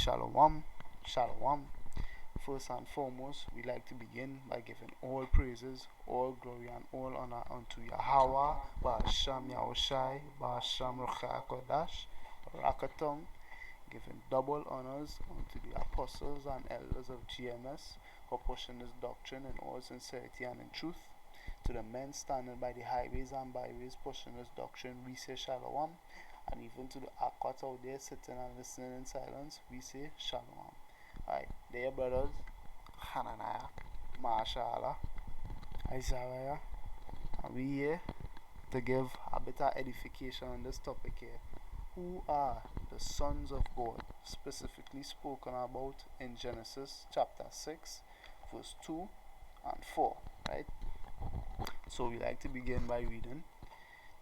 Shalom, Shalom. First and foremost, we like to begin by giving all praises, all glory, and all honor unto Yahweh, Ba'asham Yahushai, Ba'asham Ruach HaKodesh, Rakatum, giving double honors unto the apostles and elders of GMS for pushing this doctrine in all sincerity and in truth. To the men standing by the highways and byways pushing this doctrine, we say Shalom. And even to the Akwat out there sitting and listening in silence, we say Shalom. Alright, dear brothers, Hananiah, Mashallah, Isaiah, and we here to give a bit of edification on this topic here. Who are the sons of God, specifically spoken about in Genesis chapter 6, verse 2 and 4, right? So we like to begin by reading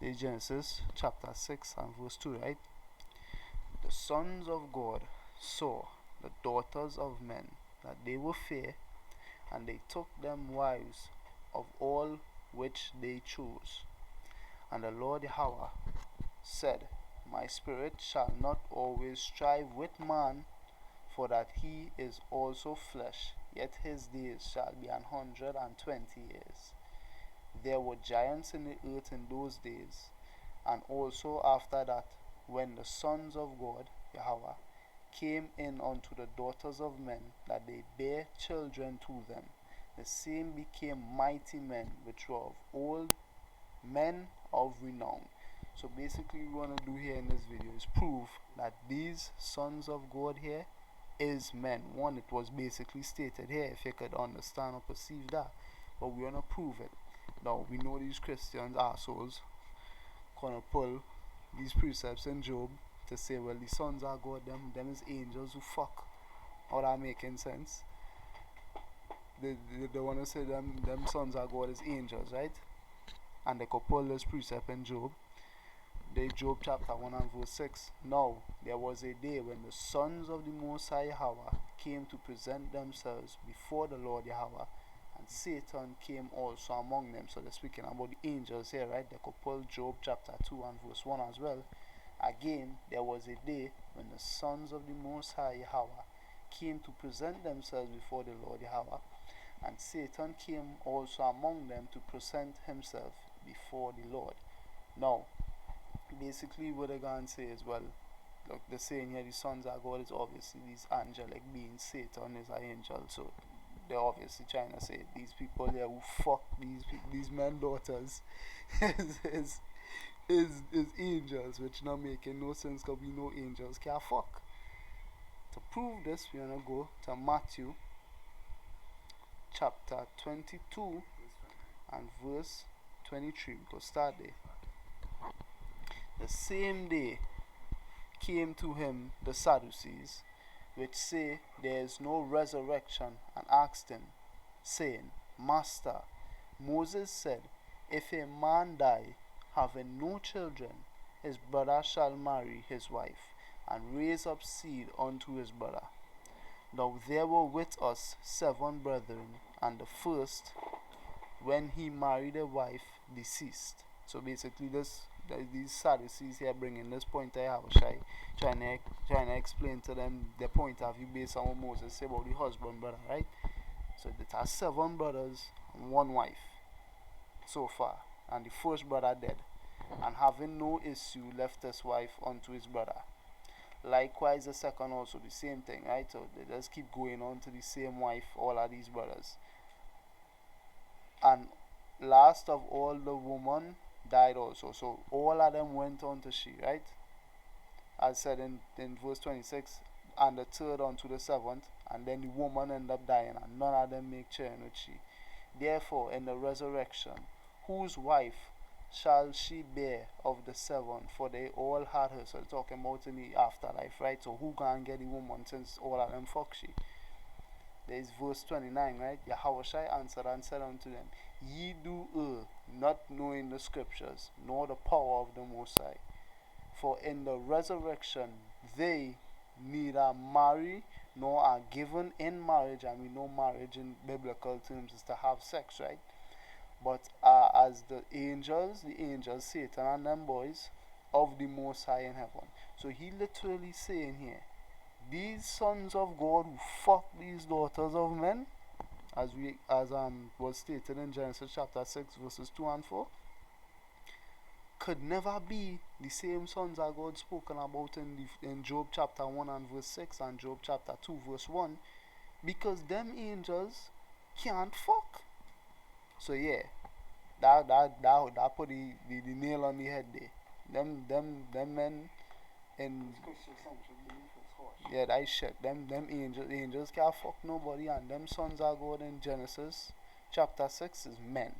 the Genesis chapter 6 and verse 2, right? The sons of God saw the daughters of men, that they were fair, and they took them wives of all which they chose. And the Lord Yahweh said, My spirit shall not always strive with man, for that he is also flesh, yet his days shall be 120 years. There were giants in the earth in those days, and also after that, when the sons of God, Yahweh, came in unto the daughters of men, that they bare children to them, the same became mighty men, which were of old, men of renown. So basically what we want to do here in this video is prove that these sons of God here is men. One, it was basically stated here, if you could understand or perceive that, but we want to prove it. Now we know these Christians assholes gonna pull these precepts in Job to say, well, the sons of God, them is angels who fuck. All that making sense? They wanna say them sons of God is angels, right? And they could pull this precept in Job. Job chapter 1 and verse 6. Now there was a day when the sons of the Most High Yahweh came to present themselves before the Lord Yahweh, and Satan came also among them. So they're speaking about the angels here, right? They could pull Job chapter 2 and verse 1 as well. Again, there was a day when the sons of the Most High Yahweh came to present themselves before the Lord Yahweh, and Satan came also among them to present himself before the Lord. Now, basically what they're going to say is, well, look, they're saying here the sons of God is obviously these angelic beings. Satan is an angel, so they're obviously trying to say these people here who fuck these men daughters is angels, which not making no sense because we know angels can't fuck. To prove this, we're gonna go to Matthew chapter 22 and verse 23. We go start there. The same day came to him the Sadducees, which say there is no resurrection, and asked him, saying, Master, Moses said, if a man die, having no children, his brother shall marry his wife, and raise up seed unto his brother. Now there were with us 7 brethren, and the first, when he married a wife, deceased. So basically these Sadducees here bringing this point to Yahushai, trying to explain to them their point of view based on what Moses said about the husband brother, right? So it has 7 brothers and 1 wife so far, and the first brother dead, and having no issue left his wife unto his brother. Likewise the second also the same thing, right? So they just keep going on to the same wife, all of these brothers. And last of all, the woman died also. So all of them went on to she, right? As said in verse 26, and the third unto the 7th, and then the woman ended up dying, and none of them make children with she. Therefore, in the resurrection, whose wife shall she bear of the 7? For they all had her. So talking about in the afterlife, right? So who can get the woman since all of them fuck she? There is verse 29, right? Yahushua answered and said unto them, Ye do err, not knowing the scriptures, nor the power of the Most High. For in the resurrection they neither marry nor are given in marriage, and we know marriage in biblical terms is to have sex, right? But as the angels, Satan and them boys, of the Most High in heaven. So he literally saying here, these sons of God who fuck these daughters of men, as was stated in Genesis chapter 6 verses 2 and 4, could never be the same sons of God spoken about in Job chapter 1 and verse 6 and Job chapter 2 verse 1, because them angels can't fuck. So yeah, that put the nail on the head there. Them men in yeah, that shit. Them angels can't fuck nobody, and them sons of God in Genesis chapter 6 is men.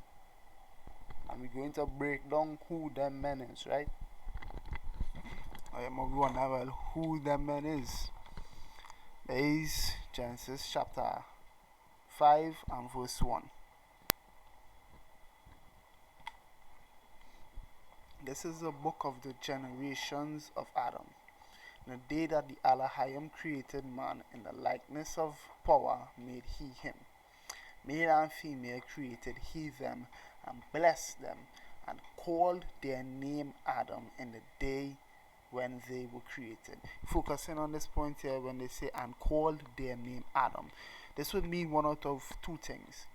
And we're going to break down who them men is, right? I am wonder, well, who them men is. There is Genesis chapter 5 and verse 1. This is a book of the generations of Adam. In the day that the Elohim created man, in the likeness of power made he him. Male and female created he them, and blessed them, and called their name Adam in the day when they were created. Focusing on this point here, when they say and called their name Adam, this would mean one out of two things.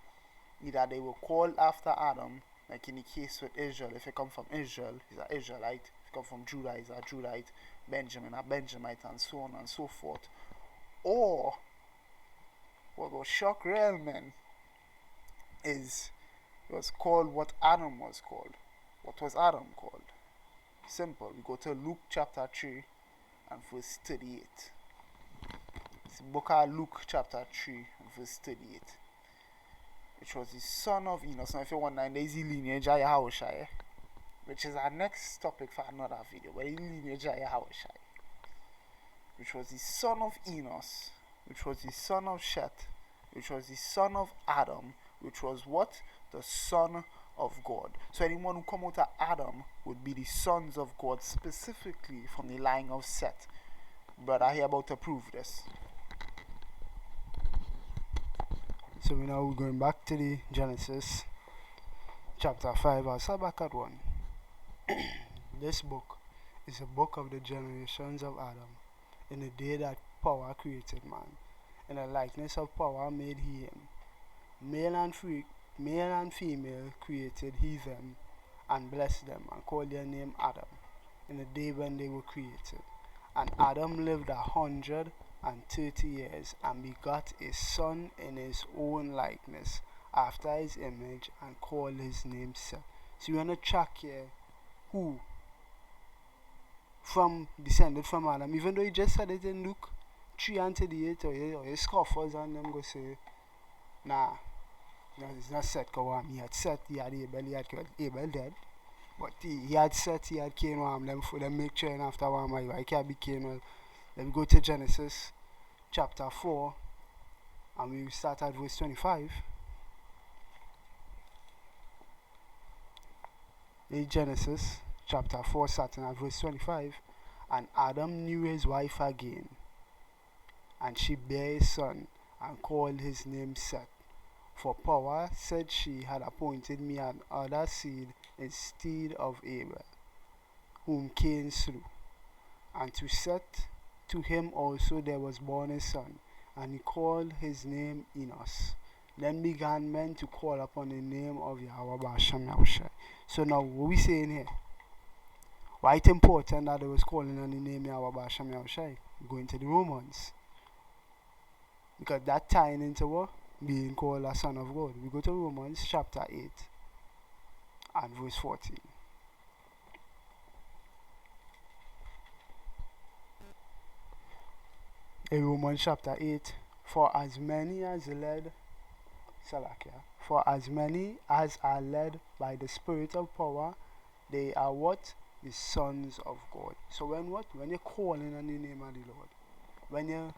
Either they were called after Adam, like in the case with Israel. If you come from Israel, he's an Israelite. If you come from Judah, he's a Judahite. Benjamin, a Benjamite, and so on and so forth. Or what will shock real men is it was called what Adam was called. What was Adam called? Simple. We go to Luke chapter 3 and verse 38. It's the book of Luke chapter 3 and verse 38. Which was the son of Enos. Now if you wonder, there's the lineage of Yahushua, which is our next topic for another video, but the lineage of Yahushua, which was the son of Enos, which was the son of Seth, which was the son of Adam, which was what? The son of God. So anyone who come out of Adam would be the sons of God, specifically from the line of Seth. Brother here about to prove this. So we now going back to the Genesis chapter 5. I'll start back at 1. This book is a book of the generations of Adam. In the day that power created man, in the likeness of power made he him. Male and female created he them, and blessed them, and called their name Adam, in the day when they were created. And Adam lived 130 years, and begot a son in his own likeness, after his image, and called his name Seth. So you want to track here who descended from Adam, even though he just said it in Luke 3 and 38, or your scoffers and them go say, nah, it's not Seth, because he had Seth, he had Abel, he had Abel dead. But he had Seth, he had Cain, them make train after one, why can't be Cain? Well, let me go to Genesis chapter 4, and we start at verse 25. In Genesis chapter 4, starting at verse 25. And Adam knew his wife again, and she bare a son, and called his name Seth. For power, said she, had appointed me an other seed instead of Abel, whom Cain slew. And to Seth, to him also there was born a son, and he called his name Enos. Then began men to call upon the name of Yahweh Basham Yahushai. So now what we saying here? Why it's important that they was calling on the name Yahweh Basham Yahushai? Going to the Romans. Because that tying into what? Being called a son of God. We go to Romans chapter 8 and verse 14. In Romans chapter 8, for as many as are led by the Spirit of power, they are what? The sons of God. So when you're calling on the name of the Lord, when you're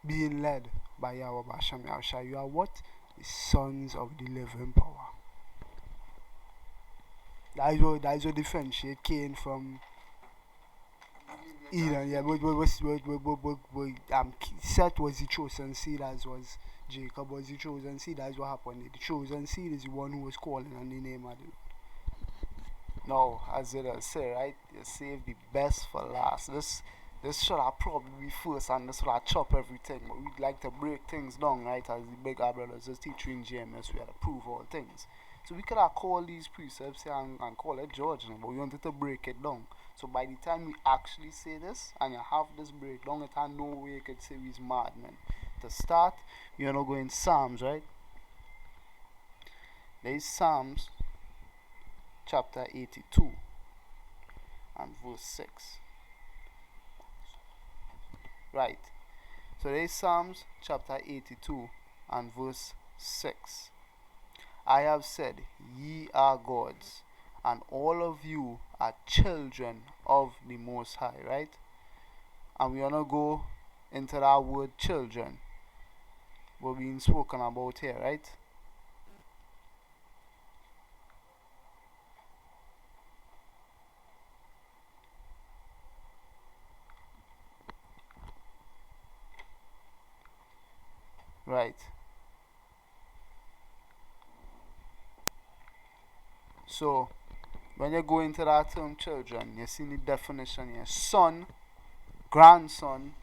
being led by Yahweh Basham Yahushai, you are what? The sons of the living power. That is what differentiate Cain from Eden. Yeah, Seth was the chosen seed, as was Jacob was the chosen seed. That's what happened. The chosen seed is the one who was calling on the name of the Lord. Now, as it say, right, you save the best for last. this should have probably be first and this would have chop everything, but we'd like to break things down, right? As the bigger brothers just teach you in GMS, we had to prove all things. So we could have called these precepts here and call it George, but we wanted to break it down. So by the time we actually say this and you have this breakdown, it had no way you could say we's madmen. To start, we're gonna go in Psalms, right? There's Psalms chapter 82 and verse 6. Right. So there's Psalms chapter 82 and verse 6. I have said, ye are gods, and all of you are children of the Most High, right? And we're gonna go into that word children. We're being spoken about here, right? Right. So when you go into that term children, you see the definition here. Son, grandson,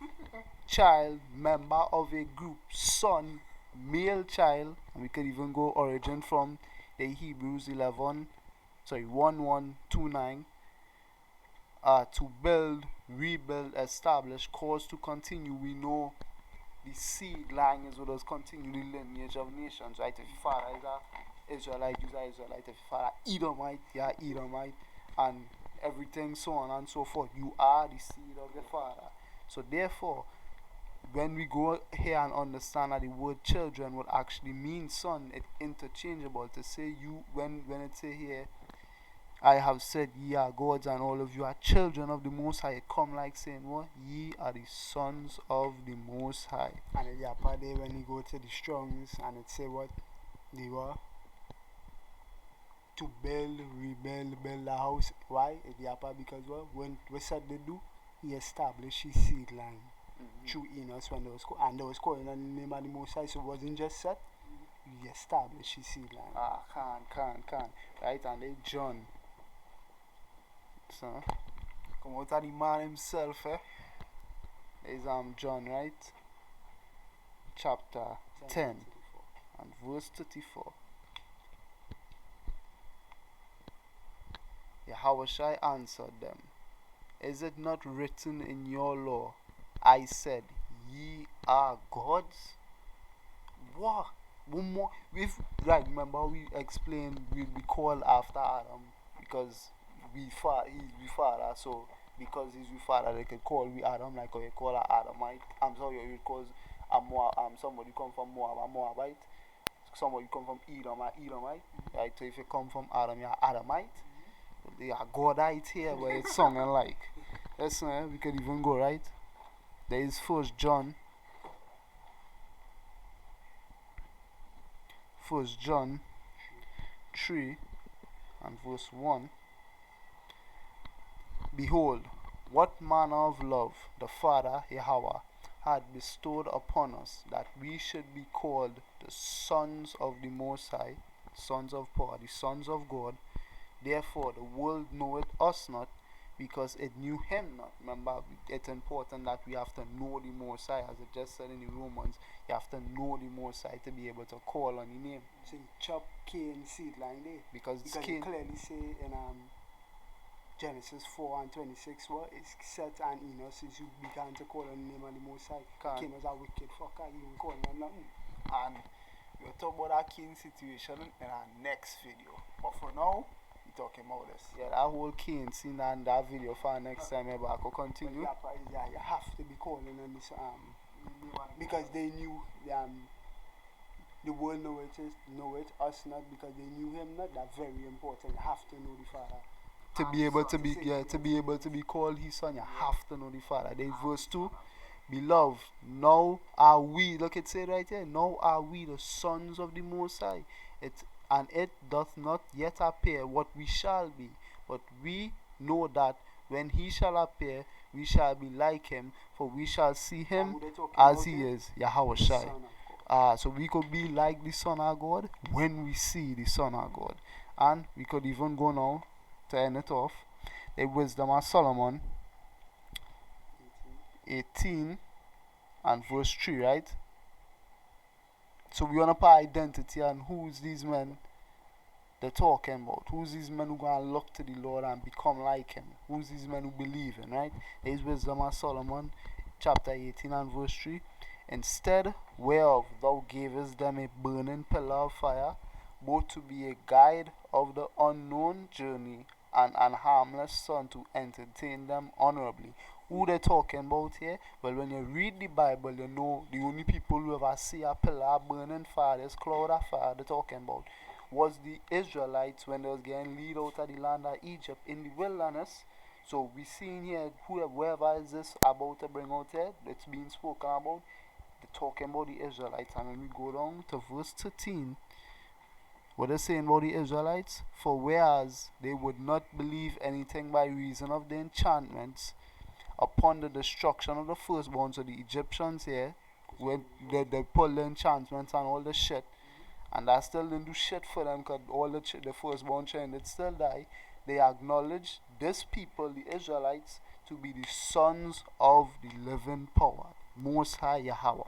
child, member of a group, son, male child, and we could even go origin from the Hebrews 11:29, to build, rebuild, establish, cause to continue. We know the seed line is what does continue the lineage of nations, right? If your father is a Israelite, you are Israelite. If your father Edomite, you are Edomite, and everything so on and so forth. You are the seed of your father. So therefore, when we go here and understand that the word children would actually mean son, it's interchangeable. To say you, when it say here, I have said ye are gods and all of you are children of the Most High, it come like saying what? Ye are the sons of the Most High. And the upper day when you go to the Strongs and it say what? They were to build, rebuild, build a house. Why? The upper because what? When we said they do, he established his seed line. Through Enos when they was and they was calling on the name of the Most High, so it wasn't just set. He established his seed line. Can. Right, and they John. So come out of the man himself, There's John, right? Chapter 10 and verse 34. Yahushua answered them, is it not written in your law, I said, ye are gods? What? One more. Right, remember we explained we call after Adam because we father, so because he's we father, they could call we Adam like how you call a Adamite. I'm sorry, you call a Moab, somebody come from Moab, a Moabite. Somebody come from Edom, a Edomite. Right, so if you come from Adam, you're Adamite. They are Godite here, where it's sounding like. Listen, we could even go, right? There is 1 John 3 and verse 1. Behold, what manner of love the Father Yahweh had bestowed upon us, that we should be called the sons of the Most High, sons of power, the sons of God. Therefore the world knoweth us not, because it knew him not. Remember, it's important that we have to know the Most High, as it just said in the Romans. You have to know the Most High to be able to call on the name. So you chop Cain seed line there. Because Cain, clearly say in Genesis 4 and 26, what it's Seth and Enos is you began to call on the name of the Most High. Cain was a wicked fucker, he was calling on nothing. And we'll talk about that Cain situation in our next video. But for now, talking about this. Yeah, that whole Cain scene and that video for next time I will continue. Yeah, you have to be calling on this because they knew the world know it, us not, because they knew him not. That's very important. You have to know the Father. To be able to be called his son, you have to know the Father. There's verse 2. Beloved, now are we, look it say right here, now are we the sons of the Most High. And it doth not yet appear what we shall be, but we know that when he shall appear, we shall be like him, for we shall see him as he is, Yahushua. So we could be like the Son of God when we see the Son of God. And we could even go now to end it off. The wisdom of Solomon 18 and verse 3, right? So we want to put identity and who's these men they're talking about. Who's these men who gonna look to the Lord and become like him? Who's these men who believe in, right? There's Wisdom of Solomon, chapter 18 and verse 3. Instead whereof thou gavest them a burning pillar of fire, both to be a guide of the unknown journey and an harmless sun to entertain them honorably. Who they talking about here? Well, when you read the Bible, you know the only people who ever see a pillar of burning fire, this cloud of fire they're talking about, was the Israelites when they was getting lead out of the land of Egypt in the wilderness. So we seen here whoever is this about to bring out here, it's being spoken about, they're talking about the Israelites. And when we go down to verse 13, what they're saying about the Israelites, for whereas they would not believe anything by reason of the enchantments upon the destruction of the firstborn, so the Egyptians here, when they pull the enchantments and all the shit, and that still didn't do shit for them because all the firstborn children did still die. They acknowledge this people, the Israelites, to be the sons of the living power, Most High Yahweh.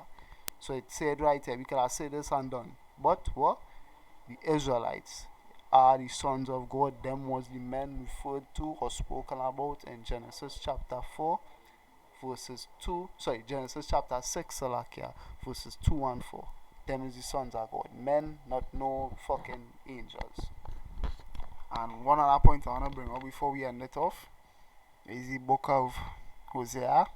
So it said right here, we could have said this and done. But what? The Israelites are the sons of God. Them was the men referred to or spoken about in Genesis chapter 4, verses 2. Sorry, Genesis chapter 6, Salakia, verses 2 and 4. Them is the sons of God. Men, not no fucking angels. And one other point I want to bring up before we end it off is the book of Hosea,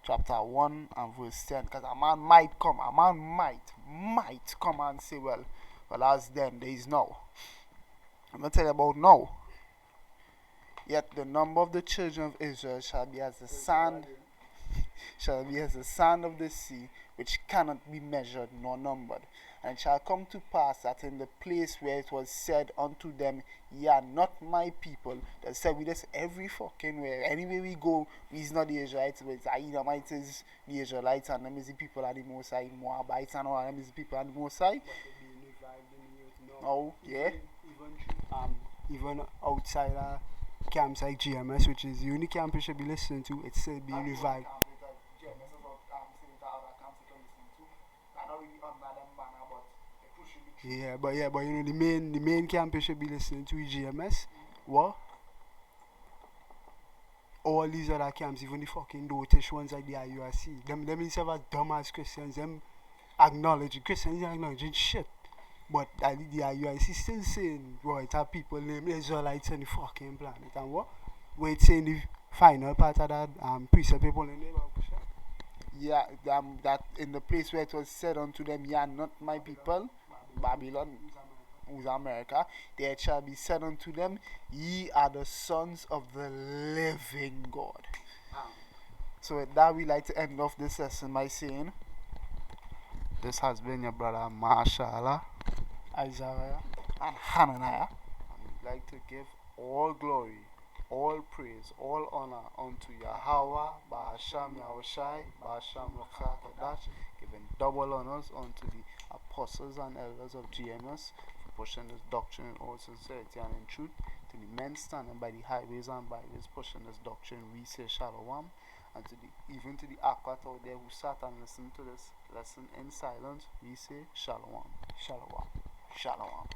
chapter 1 and verse 10. Because a man might come, might come and say, well, as then, there is now. I'm going to tell you about now. Yet the number of the children of Israel shall be as the sand of the sea, which cannot be measured nor numbered. And it shall come to pass that in the place where it was said unto them, ye are not my people, that said with us every fucking way. Anywhere we go, we's not the Israelites, but it's Edomites, the Israelites, and them is the people of the Most High, Moabites, and all them is the people of the Most High. Oh, yeah. Even outside camps like GMS, which is the only camp you should be listening to, it's still being revived. Yeah, but you know the main camp you should be listening to is GMS. What? All these other camps, even the fucking dotish ones like the IURC, them themselves as dumb as Christians, them acknowledging Christians acknowledging shit. But the IURC still saying, well, it have people named Israelites on the fucking planet. And what? Wait, saying the final part of that precept people in there. Yeah, that in the place where it was said unto them, ye are not my people, Babylon, who's America, there shall be said unto them, ye are the sons of the living God. So with that, we like to end off this lesson by saying, this has been your brother Mashallah, Isaiah, and Hananiah. And we'd like to give all glory, all praise, all honor unto Yahweh, Ba'asham Yahushai, Ba'asham Rakakadash, giving double honors unto the apostles and elders of GMS for pushing this doctrine in all sincerity and in truth. To the men standing by the highways and byways pushing this doctrine, we say Shalom. And even to the Akwat out there who sat and listened to this lesson in silence, we say Shalom. Shalom. Shalom.